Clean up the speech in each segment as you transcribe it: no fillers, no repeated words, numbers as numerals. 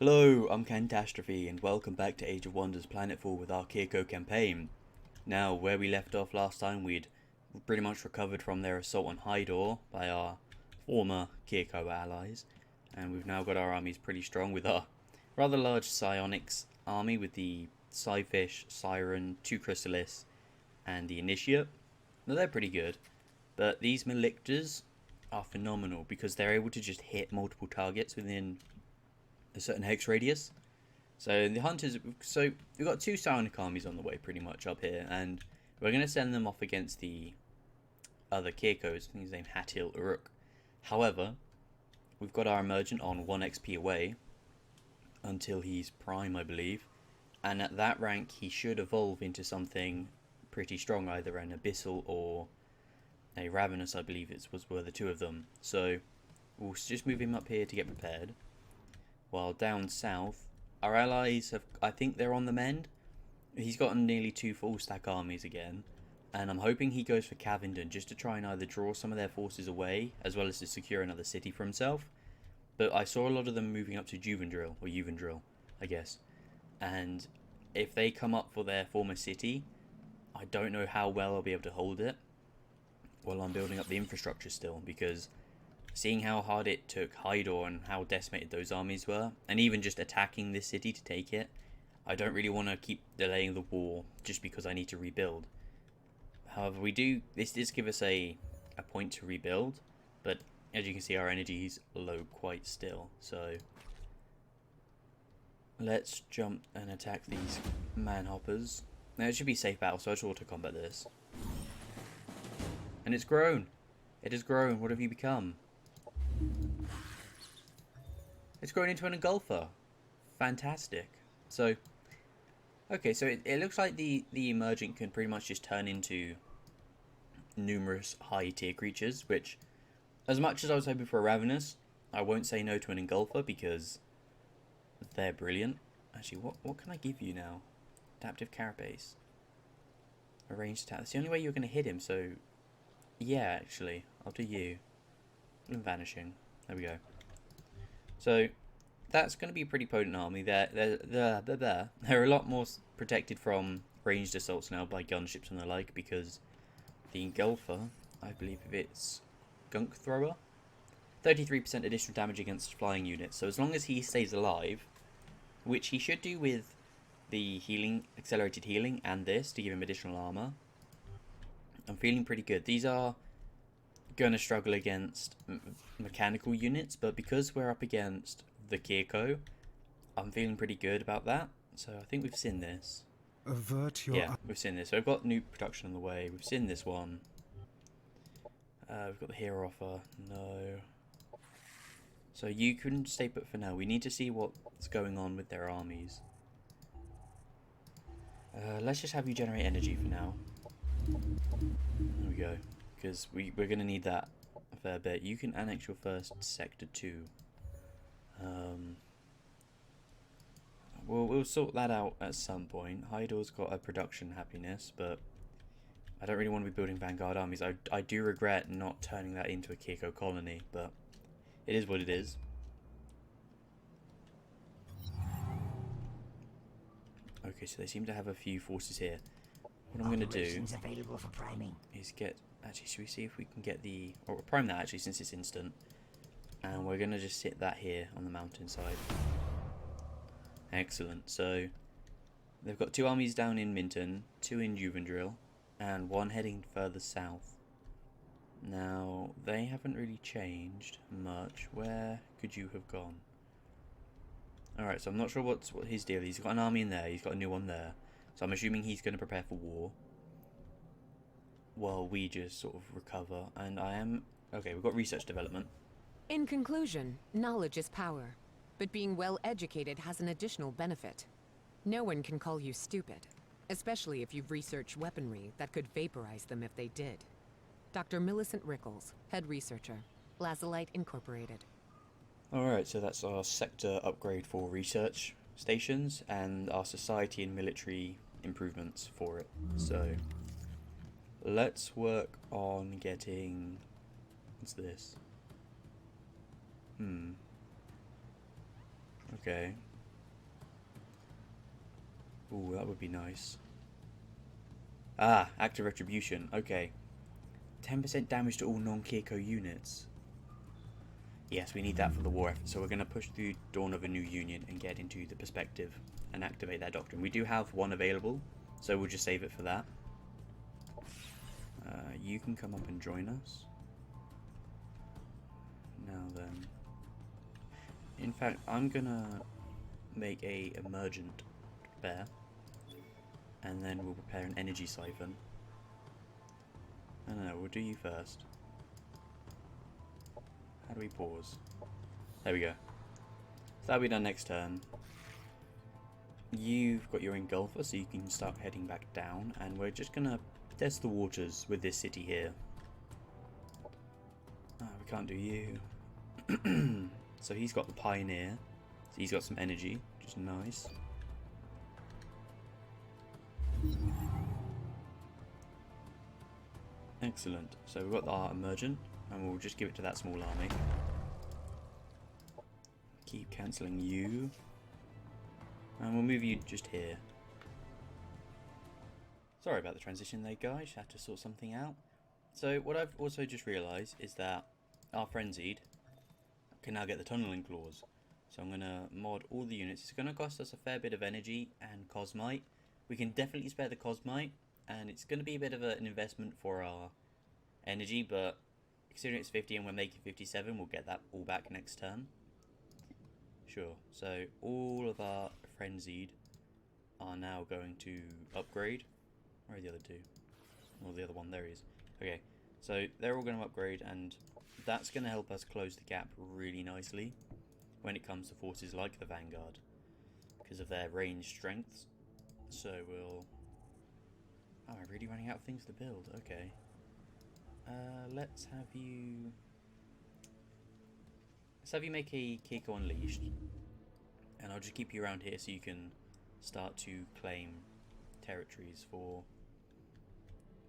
Hello, I'm Cantas, and welcome back to Age of Wonders Planetfall with our Kirko campaign. Now, where we left off last time, we'd pretty much recovered from their assault on Hatyl by our former Kirko allies, and we've now got our armies pretty strong with our rather large psionics army with the Psyfish, Siren, 2 Chrysalis, and the Initiate. Now, they're pretty good, but these Malictors are phenomenal because they're able to just hit multiple targets within a certain hex radius. So the hunters, we've got 2 psionic armies on the way pretty much up here, and we're going to send them off against the other Kirkos. I think his name Hatyl Uruk. However, we've got our emergent on 1 XP away until he's prime, I believe, and at that rank he should evolve into something pretty strong, either an abyssal or a ravenous, I believe were the 2 of them. So we'll just move him up here to get prepared. While down south, our allies I think they're on the mend. He's gotten nearly 2 full stack armies again, and I'm hoping he goes for Cavendon just to try and either draw some of their forces away, as well as to secure another city for himself. But I saw a lot of them moving up to Juvendril, I guess. And if they come up for their former city, I don't know how well I'll be able to hold it while I'm building up the infrastructure still, because seeing how hard it took Hatyl and how decimated those armies were, and even just attacking this city to take it, I don't really want to keep delaying the war just because I need to rebuild. However, this does give us a point to rebuild, but as you can see, our energy is low quite still. So let's jump and attack these manhoppers. Now it should be safe battle, so I just auto combat this. And it's grown. It has grown. What have you become? It's grown into an engulfer. Fantastic. So, okay, so it looks like the emergent can pretty much just turn into numerous high tier creatures, which, as much as I was hoping for a ravenous, I won't say no to an engulfer because they're brilliant. Actually, what can I give you now? Adaptive carapace. A ranged attack. That's the only way you're going to hit him, so yeah, actually, I'll do you. And vanishing. There we go. So that's going to be a pretty potent army. They're a lot more protected from ranged assaults now by gunships and the like, because the engulfer, I believe it's gunk thrower, 33% additional damage against flying units. So as long as he stays alive, which he should do with the healing, accelerated healing, and this to give him additional armor, I'm feeling pretty good. These are gonna struggle against mechanical units, but because we're up against the Kirko, I'm feeling pretty good about that. So I think we've seen this. Yeah, we've seen this. So we've got new production on the way. We've seen this one. We've got the hero offer. No. So you can stay put for now. We need to see what's going on with their armies. Let's just have you generate energy for now. There we go. Because we're going to need that a fair bit. You can annex your first sector too. We'll sort that out at some point. Hydyl's got a production happiness, but I don't really want to be building Vanguard armies. I do regret not turning that into a Kirko colony, but it is what it is. Okay, so they seem to have a few forces here. What I'm going to do is get... Actually, should we see if we can get the... Or prime that, actually, since it's instant. And we're going to just sit that here on the mountainside. Excellent. So, they've got 2 armies down in Minton, 2 in Juvendril, and 1 heading further south. Now, they haven't really changed much. Where could you have gone? Alright, so I'm not sure what his deal is. He's got an army in there, he's got a new one there. So I'm assuming he's going to prepare for war, while we just sort of recover. And I am... Okay, we've got research development. In conclusion, knowledge is power. But being well educated has an additional benefit. No one can call you stupid, especially if you've researched weaponry that could vaporize them if they did. Dr. Millicent Rickles, head researcher, Lazulite Incorporated. Alright, so that's our sector upgrade for research stations and our society and military improvements for it. So let's work on getting... What's this? Okay. Ooh, that would be nice. Ah, active retribution. Okay. 10% damage to all non-Kirko units. Yes, we need that for the war effort. So we're going to push through Dawn of a New Union and get into the perspective and activate that doctrine. We do have one available, so we'll just save it for that. You can come up and join us. Now then. In fact, I'm going to make a emergent bear. And then we'll prepare an energy siphon. No, we'll do you first. How do we pause? There we go. So that'll be done next turn. You've got your engulfer, so you can start heading back down, and we're just gonna test the waters with this city here. We can't do you. So he's got the pioneer, so he's got some energy, which is nice. Excellent. So we've got our emergent, and we'll just give it to that small army. Keep cancelling you. And we'll move you just here. Sorry about the transition there, guys. Had to sort something out. So what I've also just realised is that our Frenzied can now get the tunneling clause. So I'm going to mod all the units. It's going to cost us a fair bit of energy and Cosmite. We can definitely spare the Cosmite, and it's going to be a bit of an investment for our energy, but considering it's 50 and we're making 57, we'll get that all back next turn. Sure, so all of our Frenzied are now going to upgrade. Where are the other two? Well, the other one, there he is. Okay, so they're all going to upgrade, and that's going to help us close the gap really nicely when it comes to forces like the Vanguard, because of their range strengths. So we'll... Oh, I'm really running out of things to build. Okay. Let's have you make a Kirko Unleashed, and I'll just keep you around here so you can start to claim territories for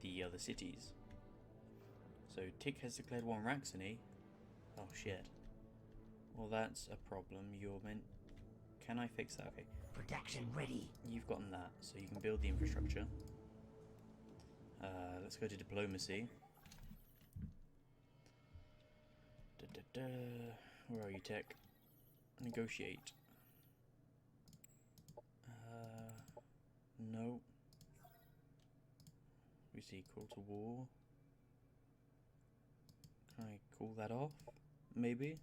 the other cities. So Tick has declared war on Raxony. Oh shit. Well, that's a problem. You're meant... Can I fix that? Okay. Production ready. You've gotten that, so you can build the infrastructure. Let's go to diplomacy. Where are you, Tech? Negotiate. No. We see call to war. Can I call that off? Maybe?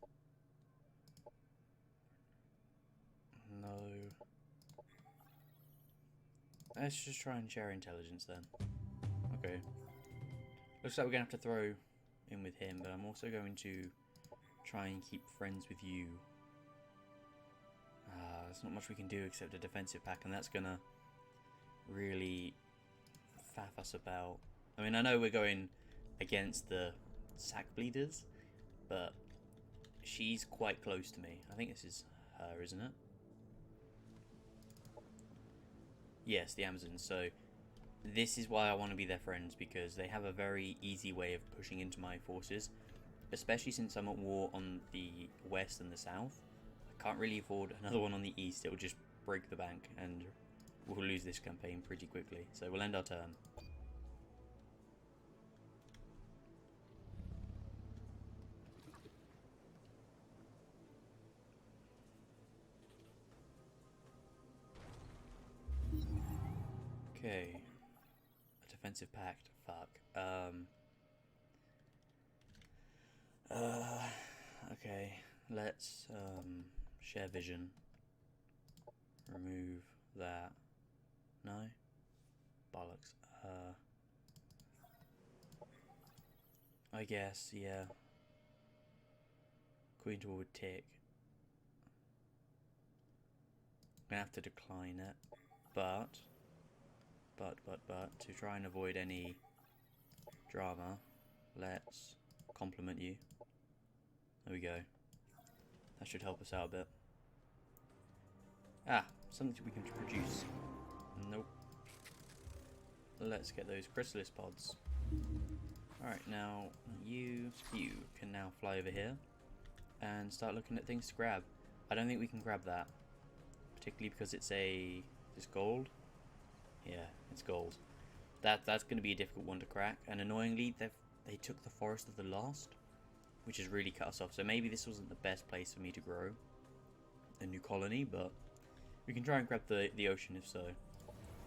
No. Let's just try and share intelligence then. Okay. Looks like we're going to have to throw in with him, but I'm also going to try and keep friends with you. There's not much we can do except a defensive pack, and that's going to really faff us about. I mean, I know we're going against the sack bleeders, but she's quite close to me. I think this is her, isn't it? Yes, the Amazons. So this is why I want to be their friends, because they have a very easy way of pushing into my forces, especially since I'm at war on the west and the south. I can't really afford another one on the east. It will just break the bank and we'll lose this campaign pretty quickly. So we'll end our turn. Okay. A defensive pact. Fuck. Okay. Let's share vision. Remove that. No? Bollocks. I guess, yeah. Queen to war would tick. I'm gonna have to decline it. But to try and avoid any drama, let's compliment you. There we go. That should help us out a bit. Ah, something we can produce. Nope. Let's get those chrysalis pods. Alright, now you can now fly over here and start looking at things to grab. I don't think we can grab that, particularly because it's just gold. Yeah, it's gold. That's going to be a difficult one to crack. And annoyingly, they took the Forest of the Lost, which has really cut us off. So maybe this wasn't the best place for me to grow a new colony, but we can try and grab the ocean if so.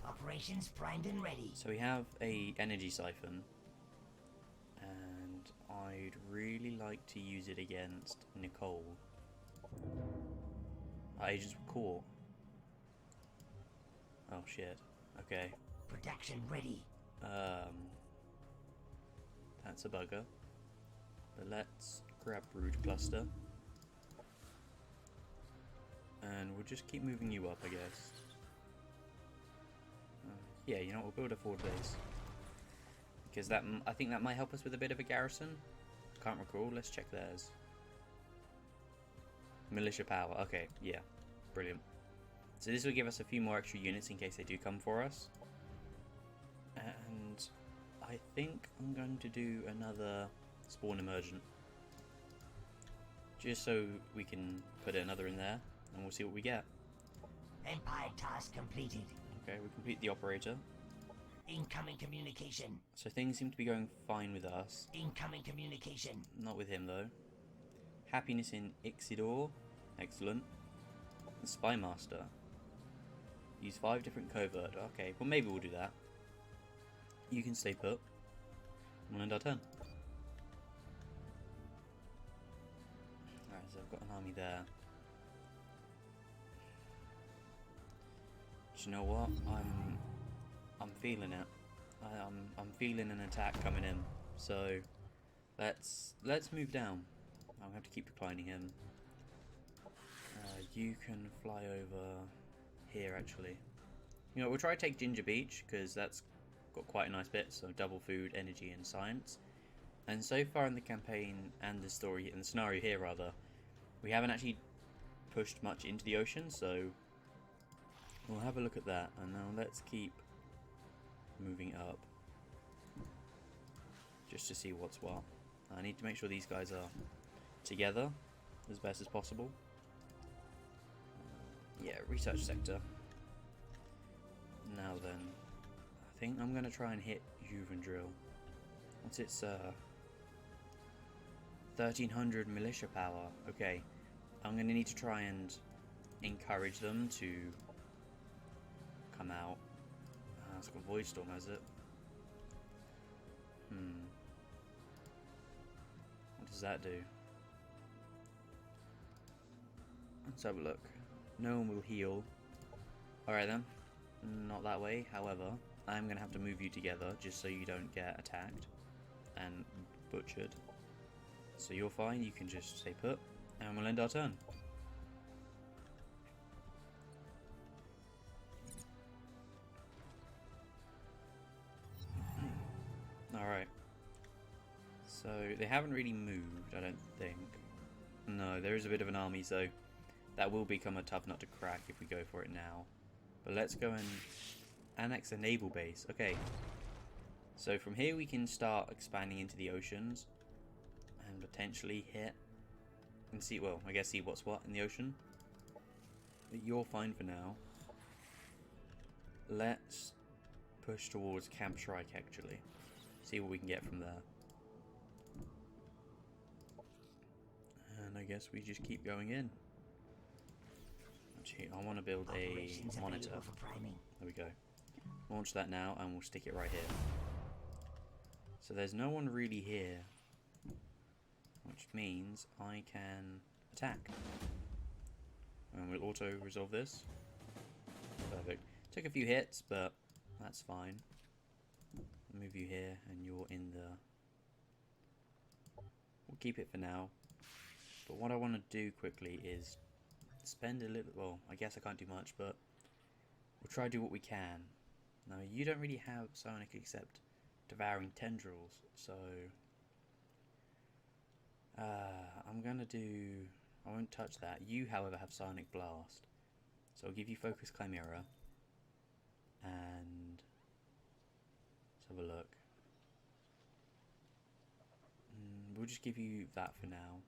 Operations primed and ready. So we have a energy siphon, and I'd really like to use it against Nicole. Our agents were caught. Oh shit. Okay. Production ready. That's a bugger. But let's grab Brood Cluster. And we'll just keep moving you up, I guess. Yeah, you know what, we'll build a forward base. Because I think that might help us with a bit of a garrison. Can't recall, let's check theirs. Militia power, okay, yeah. Brilliant. So this will give us a few more extra units in case they do come for us. And I think I'm going to do another spawn emergent. Just so we can put another in there, and we'll see what we get. Empire task completed. Okay, we complete the operator. Incoming communication. So things seem to be going fine with us. Incoming communication. Not with him though. Happiness in Ixidor. Excellent. The Spy Master. Use 5 different covert. Okay, well maybe we'll do that. You can stay put. We'll end our turn. Alright, so I've got an army there. Do you know what? I'm feeling it. I'm feeling an attack coming in. So let's move down. I'm gonna have to keep declining him. You can fly over here actually. You know, we'll try to take Ginger Beach because that's got quite a nice bit. So double food, energy, and science. And so far in the campaign and the story and the scenario here rather, we haven't actually pushed much into the ocean. So we'll have a look at that. And now let's keep moving up just to see what's what. I need to make sure these guys are together as best as possible. Yeah, research sector. Now then, I think I'm gonna try and hit Juvendrill. What's its 1300 militia power? Okay, I'm gonna need to try and encourage them to come out. It's got Void Storm, has it? What does that do? Let's have a look. No one will heal. Alright then. Not that way. However, I'm going to have to move you together just so you don't get attacked and butchered. So you're fine. You can just stay put. And we'll end our turn. Alright. So they haven't really moved, I don't think. No, there is a bit of an army, so that will become a tough nut to crack if we go for it now. But let's go and annex a naval base. Okay. So from here we can start expanding into the oceans and potentially hit and see, well, I guess see what's what in the ocean. But you're fine for now. Let's push towards Camp Shrike actually. See what we can get from there. And I guess we just keep going in. Actually, I want to build a monitor. There we go. Launch that now and we'll stick it right here. So there's no one really here, which means I can attack. And we'll auto-resolve this. Perfect. Took a few hits, but that's fine. I'll move you here and you're in the... We'll keep it for now. But what I want to do quickly is spend a little... Well, I guess I can't do much, but we'll try to do what we can. Now, you don't really have psionic except devouring tendrils, so... I'm going to do... I won't touch that. You, however, have psionic blast. So I'll give you focus chimera. And... let's have a look. We'll just give you that for now.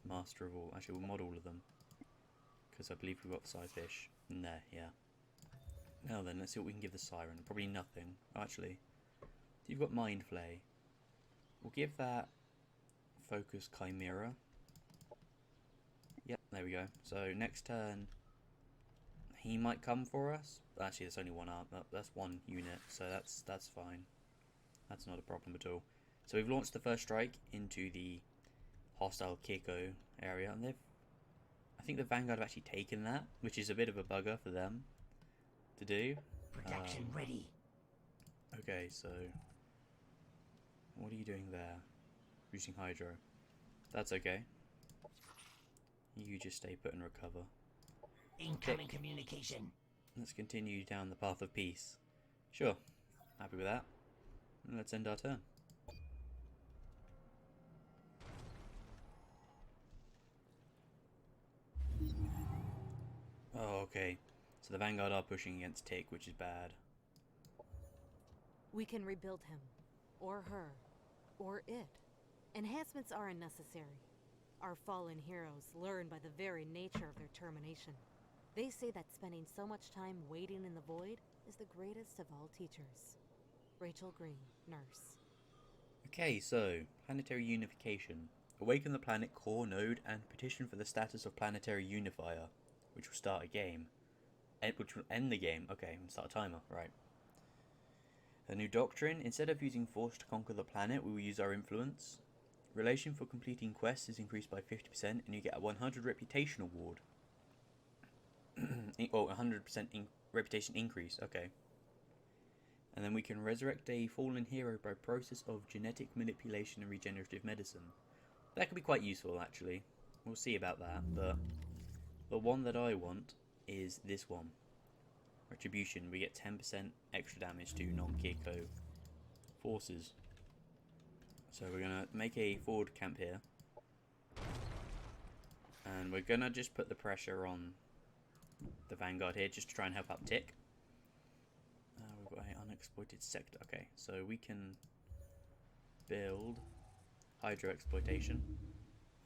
Master of all. Actually, we'll mod all of them. because I believe we've got the side fish in there, yeah. Now then, let's see what we can give the Siren. Probably nothing. Actually, you've got Mind Flay. We'll give that Focus Chimera. Yep, there we go. So next turn, he might come for us. Actually, there's only one arm. That's one unit, so that's fine. That's not a problem at all. So we've launched the first strike into the hostile Kirko area, and I think the Vanguard have actually taken that, which is a bit of a bugger for them to do. Protection ready. Okay, so what are you doing there? Using Hydro. That's okay. You just stay put and recover. Incoming communication. Let's continue down the path of peace. Sure. Happy with that. And let's end our turn. Oh, okay. So the Vanguard are pushing against Tick, which is bad. We can rebuild him. Or her. Or it. Enhancements are unnecessary. Our fallen heroes learn by the very nature of their termination. They say that spending so much time waiting in the void is the greatest of all teachers. Rachel Green, nurse. Okay, so planetary unification. Awaken the planet core node and petition for the status of planetary unifier, which will start a game. Which will end the game. Okay, and start a timer, right. A new doctrine. Instead of using force to conquer the planet, we will use our influence. Relation for completing quests is increased by 50% and you get a 100 reputation award. Oh, 100% reputation increase, okay. And then we can resurrect a fallen hero by process of genetic manipulation and regenerative medicine. That could be quite useful, actually. We'll see about that, but the one that I want is this one. Retribution. We get 10% extra damage to non-Kirko forces. So we're going to make a forward camp here. And we're going to just put the pressure on the Vanguard here just to try and help out Tick. We've got an unexploited sector. Okay, so we can build hydro exploitation.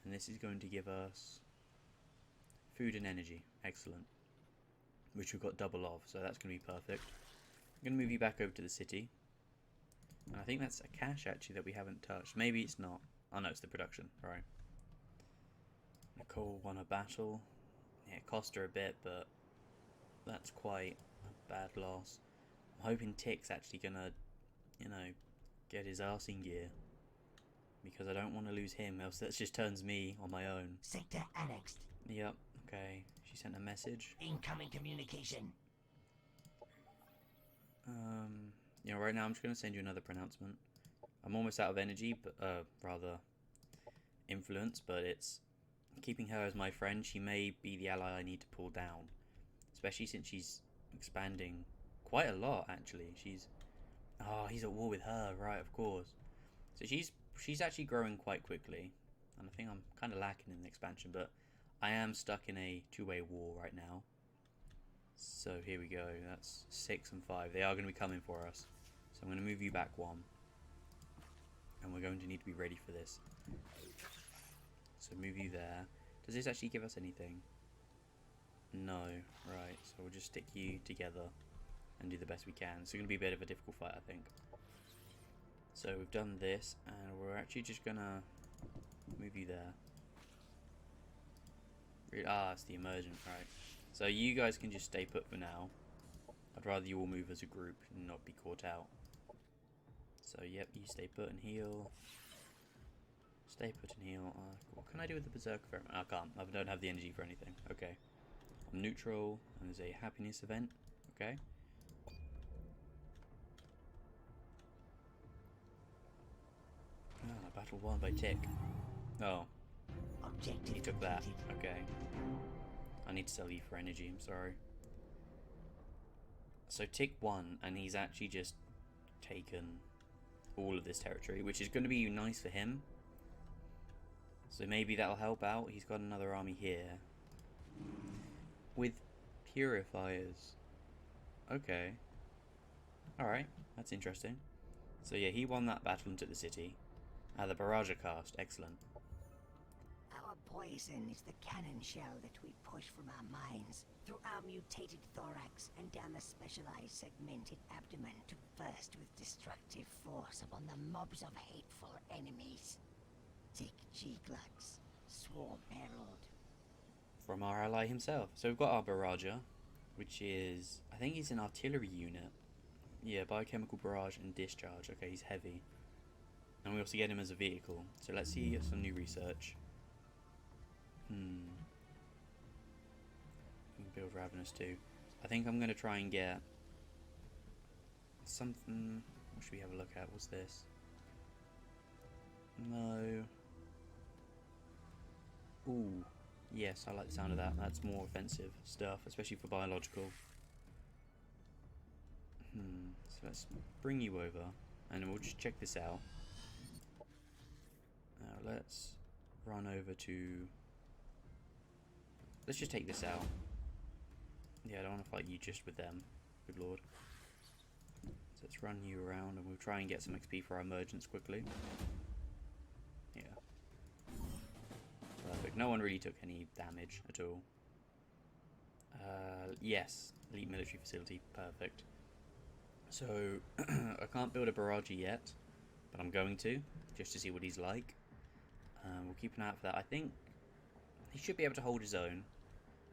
And this is going to give us food and energy. Excellent. Which we've got double of, so that's going to be perfect. I'm going to move you back over to the city. And I think that's a cache actually that we haven't touched. Maybe it's not. Oh no, it's the production. Right. Nicole won a battle. Yeah, it cost her a bit, but that's quite a bad loss. I'm hoping Tick's actually gonna, you know, get his arse in gear. Because I don't want to lose him, else that just turns me on my own. Sector annexed. Yep, okay. She sent a message. Incoming communication. You know, right now I'm just going to send you another pronouncement. I'm almost out of energy, but rather influence, but it's keeping her as my friend. She may be the ally I need to pull down, especially since she's expanding quite a lot. Actually, he's at war with her, right? Of course. So she's actually growing quite quickly, and I think I'm kind of lacking in the expansion, but I am stuck in a two-way war right now. So here we go. That's 6 and 5. They are going to be coming for us. So I'm going to move you back 1. And we're going to need to be ready for this. So move you there. Does this actually give us anything? No. Right. So we'll just stick you together and do the best we can. It's going to be a bit of a difficult fight, I think. So we've done this. And we're actually just going to move you there. It's the emergent, right. So you guys can just stay put for now. I'd rather you all move as a group and not be caught out. So yep, you stay put and heal. Stay put and heal. What can I do with the Berserker Pheromone? I can't. I don't have the energy for anything. Okay. I'm neutral, and there's a happiness event. Okay. Battle won by Tick. Oh. Objective He took that. completed. Okay. I need to sell you for energy, I'm sorry. So Tick won, and he's actually just taken all of this territory, which is going to be nice for him. So maybe that'll help out. He's got another army here. With purifiers. Okay. Alright, that's interesting. So yeah, he won that battle and took the city. The barrage are cast. Excellent. Our poison is the cannon shell that we push from our minds through our mutated thorax and down the specialized segmented abdomen to burst with destructive force upon the mobs of hateful enemies. Take G-Glux, Swarm Herald. From our ally himself. So we've got our Barrager, which is, I think he's an artillery unit. Yeah, biochemical barrage and discharge. Okay, he's heavy. And we also get him as a vehicle. So let's see some new research. We can build Ravenous too. I think I'm going to try and get something. What should we have a look at? What's this? No. Ooh. Yes, I like the sound of that. That's more offensive stuff, especially for biological. So let's bring you over, and we'll just check this out. Now let's run over to... Let's just take this out. Yeah, I don't want to fight you just with them. Good lord. So let's run you around, and we'll try and get some XP for our emergence quickly. Yeah. Perfect. No one really took any damage at all. Yes. Elite military facility. Perfect. So, I can't build a barrage yet, but I'm going to, just to see what he's like. We'll keep an eye out for that. I think he should be able to hold his own,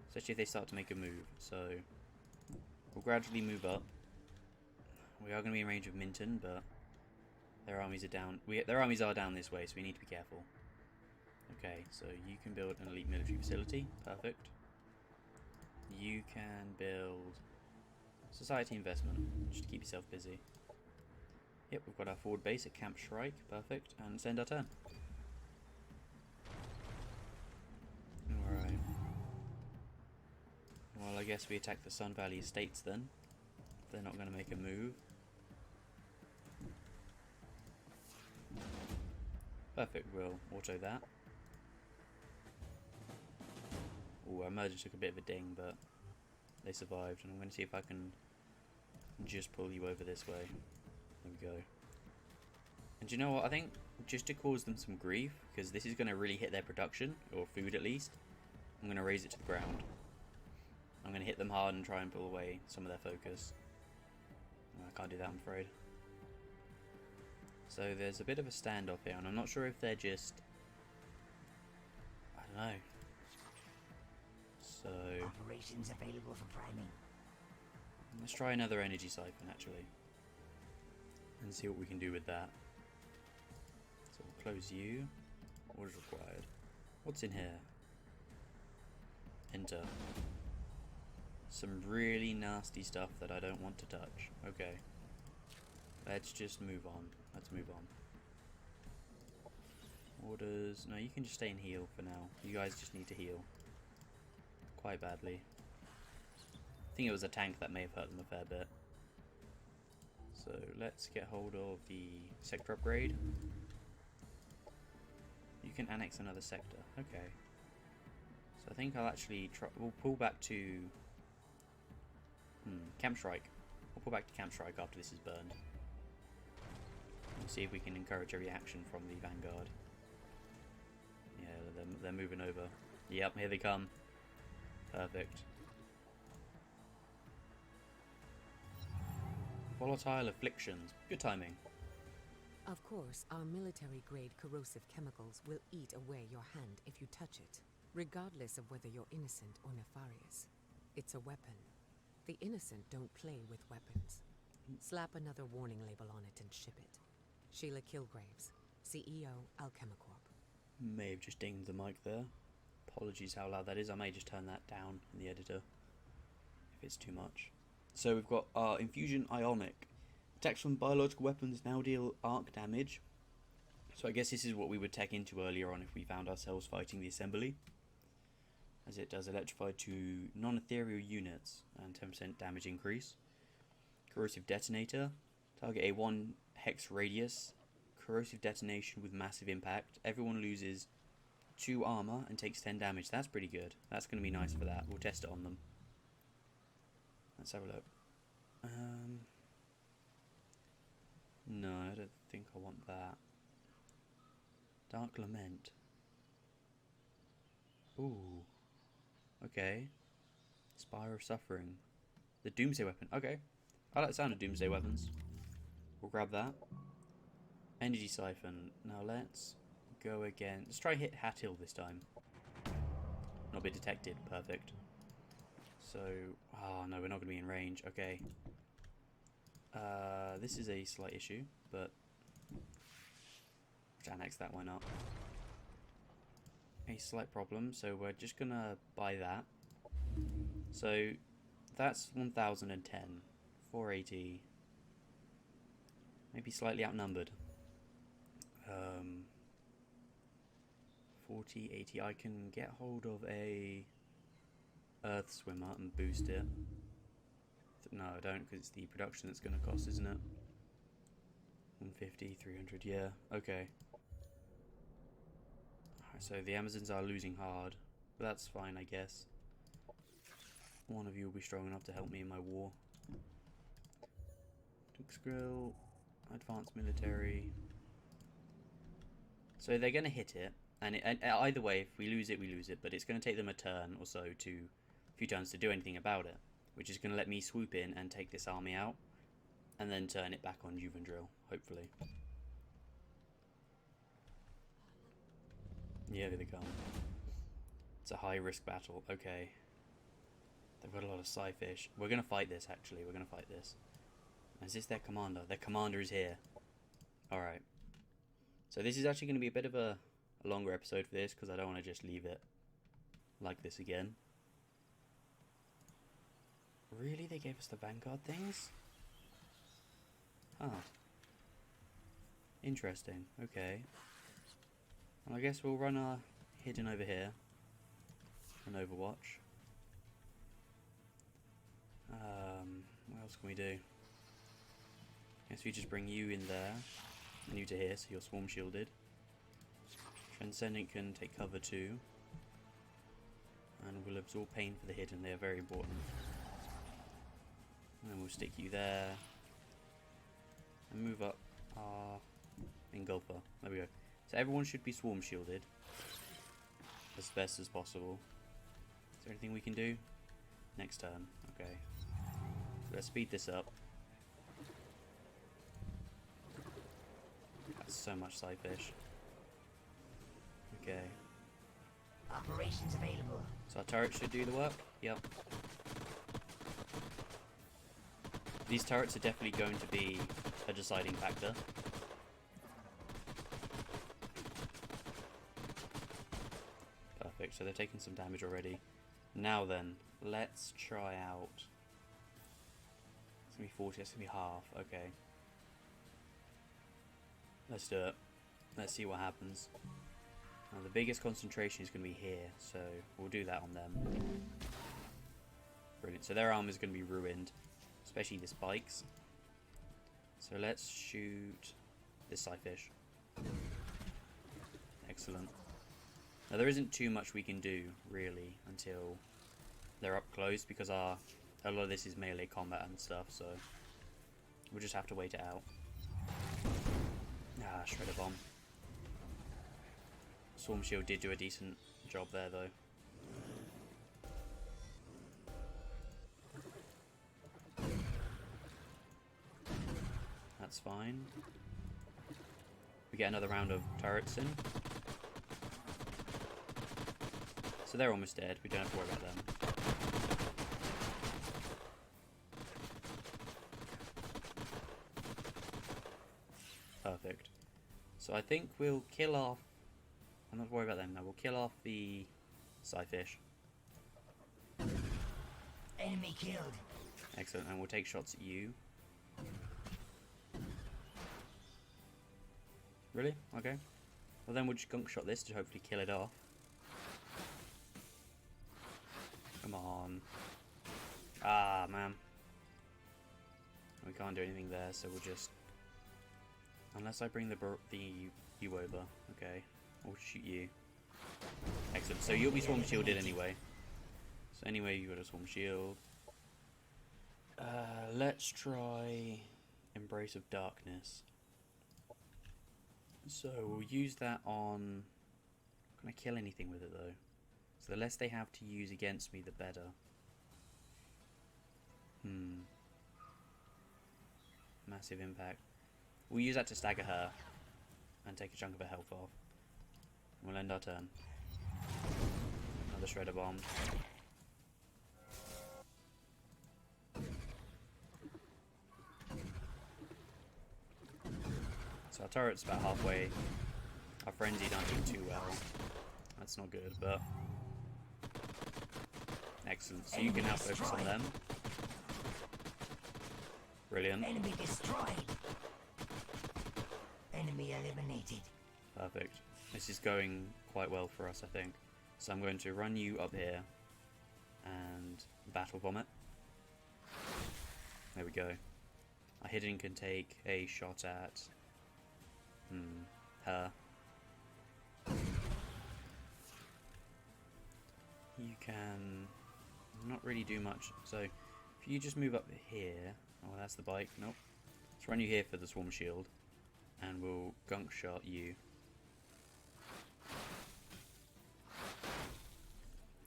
especially if they start to make a move. So, we'll gradually move up. We are going to be in range of Minton, but their armies are down. Their armies are down this way, so we need to be careful. Okay, so you can build an elite military facility. Perfect. You can build society investment, just to keep yourself busy. Yep, we've got our forward base at Camp Shrike. Perfect. And let's end our turn. Alright. Well, I guess we attack the Sun Valley Estates then. If they're not going to make a move. Perfect, we'll auto that. Ooh, our merger took a bit of a ding, but they survived, and I'm going to see if I can just pull you over this way. There we go. And do you know what? I think just to cause them some grief, because this is going to really hit their production, or food at least, I'm going to raise it to the ground. I'm going to hit them hard and try and pull away some of their focus. I can't do that, I'm afraid. So there's a bit of a standoff here, and I'm not sure if they're just... I don't know. So... Operations available for priming. Let's try another energy siphon, actually. And see what we can do with that. So we'll close you. What is required? What's in here? Enter. Some really nasty stuff that I don't want to touch. Okay. Let's just move on. Let's move on. Orders. No, you can just stay and heal for now. You guys just need to heal. Quite badly. I think it was a tank that may have hurt them a fair bit. So let's get hold of the sector upgrade. You can annex another sector. Okay. So I think I'll actually try. We'll pull back to Camp Shrike. We'll pull back to Camp Shrike after this is burned. We'll see if we can encourage a reaction from the Vanguard. Yeah, they're moving over. Yep, here they come. Perfect. Volatile afflictions. Good timing. Of course, our military-grade corrosive chemicals will eat away your hand if you touch it, regardless of whether you're innocent or nefarious. It's a weapon. The innocent don't play with weapons. Slap another warning label on it and ship it. Sheila Kilgraves, CEO, Alchemicorp. May have just dinged the mic there. Apologies how loud that is. I may just turn that down in the editor if it's too much. So we've got our Infusion Ionic. Attacks from biological weapons now deal arc damage. So I guess this is what we would tech into earlier on if we found ourselves fighting the Assembly. As it does electrify to non-ethereal units and 10% damage increase. Corrosive Detonator. Target a 1 hex radius. Corrosive detonation with massive impact. Everyone loses 2 armor and takes 10 damage. That's pretty good. That's going to be nice for that. We'll test it on them. Let's have a look. No, I don't think I want that. Dark Lament. Ooh. Okay. Spire of Suffering. The Doomsday Weapon. Okay. I like the sound of Doomsday Weapons. We'll grab that. Energy Siphon. Now let's go again. Let's try hit Hatyl this time. Not be detected. Perfect. So... oh, no, we're not going to be in range. Okay. This is a slight issue, but... let's annex that one up. A slight problem, so we're just going to buy that. So, that's 1010. 480. Maybe slightly outnumbered. 40, 80. I can get hold of a Earth Swimmer and boost it. No, I don't, because it's the production that's going to cost, isn't it? 150, 300, yeah. Okay. Alright, so the Amazons are losing hard. But that's fine, I guess. One of you will be strong enough to help me in my war. Grill, advanced military. So they're going to hit it, and either way, if we lose it, we lose it. But it's going to take them a turn or so a few turns to do anything about it, which is going to let me swoop in and take this army out, and then turn it back on Juvendrill, hopefully. Yeah, here they come. It's a high-risk battle. Okay. They've got a lot of Psyfish. We're going to fight this, actually. We're going to fight this. Is this their commander? Their commander is here. Alright. So this is actually going to be a bit of a longer episode for this, because I don't want to just leave it like this again. Really? They gave us the Vanguard things? Huh. Interesting. Okay. Well, I guess we'll run our hidden over here. On Overwatch. What else can we do? Guess we just bring you in there. And you to here, so you're swarm shielded. Transcendent can take cover too. And we'll absorb pain for the hidden, they are very important. And then we'll stick you there. And move up our engulfer. There we go. So everyone should be swarm shielded. As best as possible. Is there anything we can do? Next turn. Okay. So let's speed this up. That's so much Psyfish. Okay. Operations available. So our turrets should do the work? Yep. These turrets are definitely going to be a deciding factor. Perfect, so they're taking some damage already. Now then, let's try out... it's going to be 40, that's going to be half, okay. Let's do it. Let's see what happens. Now, the biggest concentration is going to be here, so we'll do that on them. Brilliant. So their armor is going to be ruined, especially the spikes. So let's shoot this Psyfish. Excellent. Now there isn't too much we can do, really, until they're up close, because a lot of this is melee combat and stuff, so we'll just have to wait it out. Ah, Shredder Bomb. Swarm Shield did do a decent job there, though. That's fine. We get another round of turrets in. So they're almost dead, we don't have to worry about them. Perfect. So I think we'll kill off... I'm not worried about them now. We'll kill off the Psyfish. Enemy killed. Excellent, and we'll take shots at you. Really? Okay. Well then we'll just gunk shot this to hopefully kill it off. Come on. Ah, man. We can't do anything there, so we'll just... unless I bring the you over. Okay. We'll shoot you. Excellent. So you'll be swarm shielded anyway. So anyway, you got a swarm shield. Let's try Embrace of Darkness. So we'll use that on... can I kill anything with it though? So the less they have to use against me, the better. Massive impact. We'll use that to stagger her and take a chunk of her health off. We'll end our turn. Another shredder bomb. So our turret's about halfway. Our frenzy don't do too well. That's not good, but excellent. So you can now focus on them. Brilliant. Enemy destroyed. Enemy eliminated. Perfect. This is going quite well for us, I think. So I'm going to run you up here and battle vomit. There we go. Our hidden can take a shot at her. You can not really do much. So if you just move up here. Oh, that's the bike. Nope. Let's run you here for the swarm shield, and we'll gunk shot you.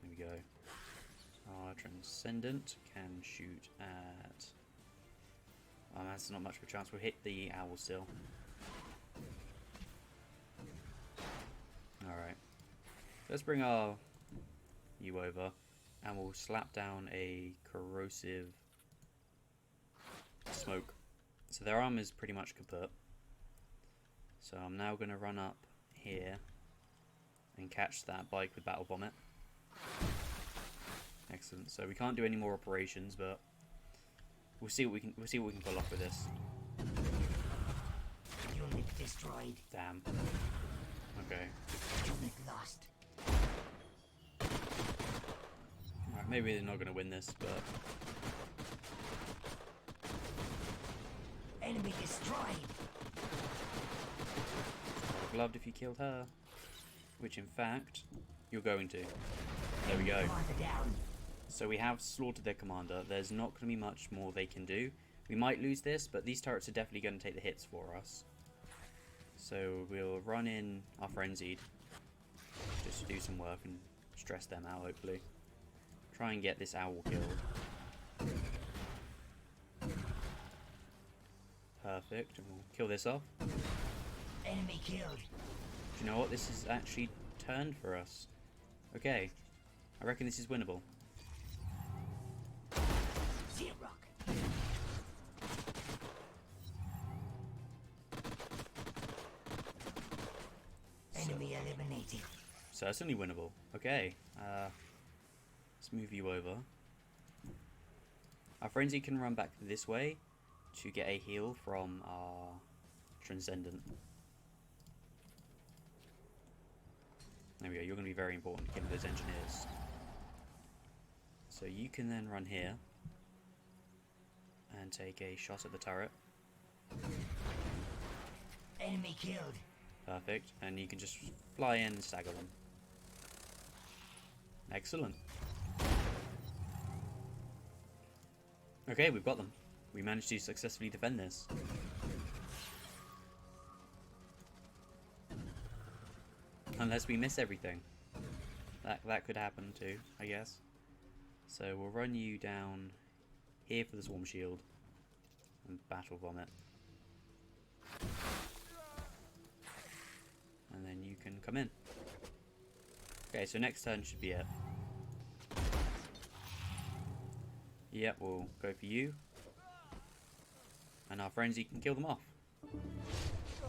There we go. Our Transcendent can shoot at... Oh, that's not much of a chance. We'll hit the owl still. Alright. Let's bring our you over, and we'll slap down a corrosive smoke. So their arm is pretty much kaput. So I'm now going to run up here and catch that bike with battle vomit. Excellent. So we can't do any more operations, but we'll see what we can pull off with this. Unit destroyed. Damn. Okay. Unit lost. Alright, maybe they're not going to win this, but Enemy destroyed. I'd have loved if you killed her. Which, in fact, you're going to. There we go. Down. So we have slaughtered their commander. There's not going to be much more they can do. We might lose this, but these turrets are definitely going to take the hits for us. So we'll run in our frenzied just to do some work and stress them out, hopefully. Try and get this owl killed. Perfect. And we'll kill this off. Enemy killed. Do you know what? This is actually turned for us. Okay. I reckon this is winnable. Zero. Enemy eliminated. Certainly winnable. Okay. Let's move you over. Our frenzy can run back this way to get a heal from our Transcendent. There we go. You're going to be very important to killing those engineers. So you can then run here and take a shot at the turret. Enemy killed. Perfect. And you can just fly in and stagger them. Excellent. Okay, we've got them. We managed to successfully defend this. Unless we miss everything. That could happen too, I guess. So we'll run you down here for the swarm shield and battle vomit. And then you can come in. Okay, so next turn should be it. Yep, we'll go for you. And our frenzy can kill them off.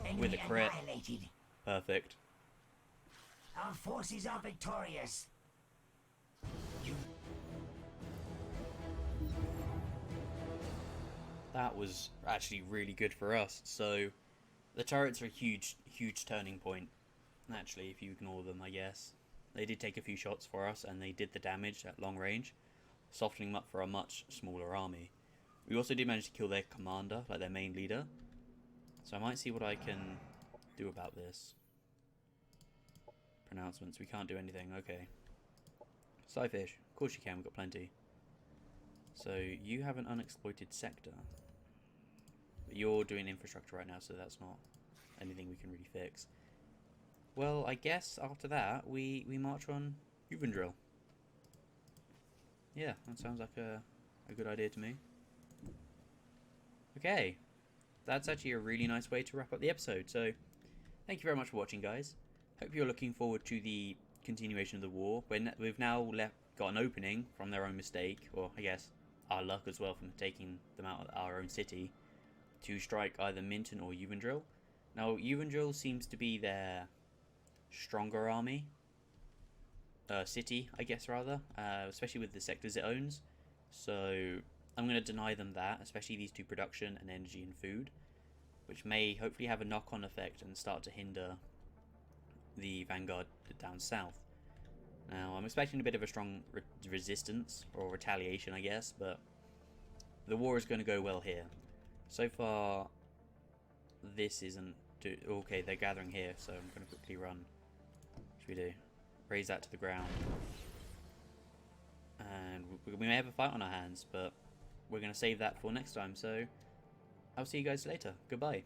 Enemy With a crit. annihilated. Perfect. Our forces are victorious. You That was actually really good for us. So the turrets are a huge turning point. Actually, if you ignore them, I guess. They did take a few shots for us, and they did the damage at long range, softening them up for a much smaller army. We also did manage to kill their commander, like their main leader. So I might see what I can do about this. Pronouncements, we can't do anything, okay. Scyfish, of course you can, we've got plenty. So you have an unexploited sector. But you're doing infrastructure right now, so that's not anything we can really fix. Well, I guess after that, we march on Even drill. Yeah, that sounds like a good idea to me. Okay, that's actually a really nice way to wrap up the episode. So, thank you very much for watching, guys. Hope you're looking forward to the continuation of the war. We've now got an opening from their own mistake, or I guess our luck as well from taking them out of our own city, to strike either Minton or Uvendrill. Now, Uvendrill seems to be their stronger army. City, I guess, rather, especially with the sectors it owns. So I'm going to deny them that, especially these two: production and energy and food, which may hopefully have a knock-on effect and start to hinder the Vanguard down south. Now, I'm expecting a bit of a strong resistance, or retaliation, I guess, but the war is going to go well here. So far, this isn't... Okay, they're gathering here, so I'm going to quickly run. What should we do? Raise that to the ground. And we may have a fight on our hands, but we're going to save that for next time, so I'll see you guys later. Goodbye.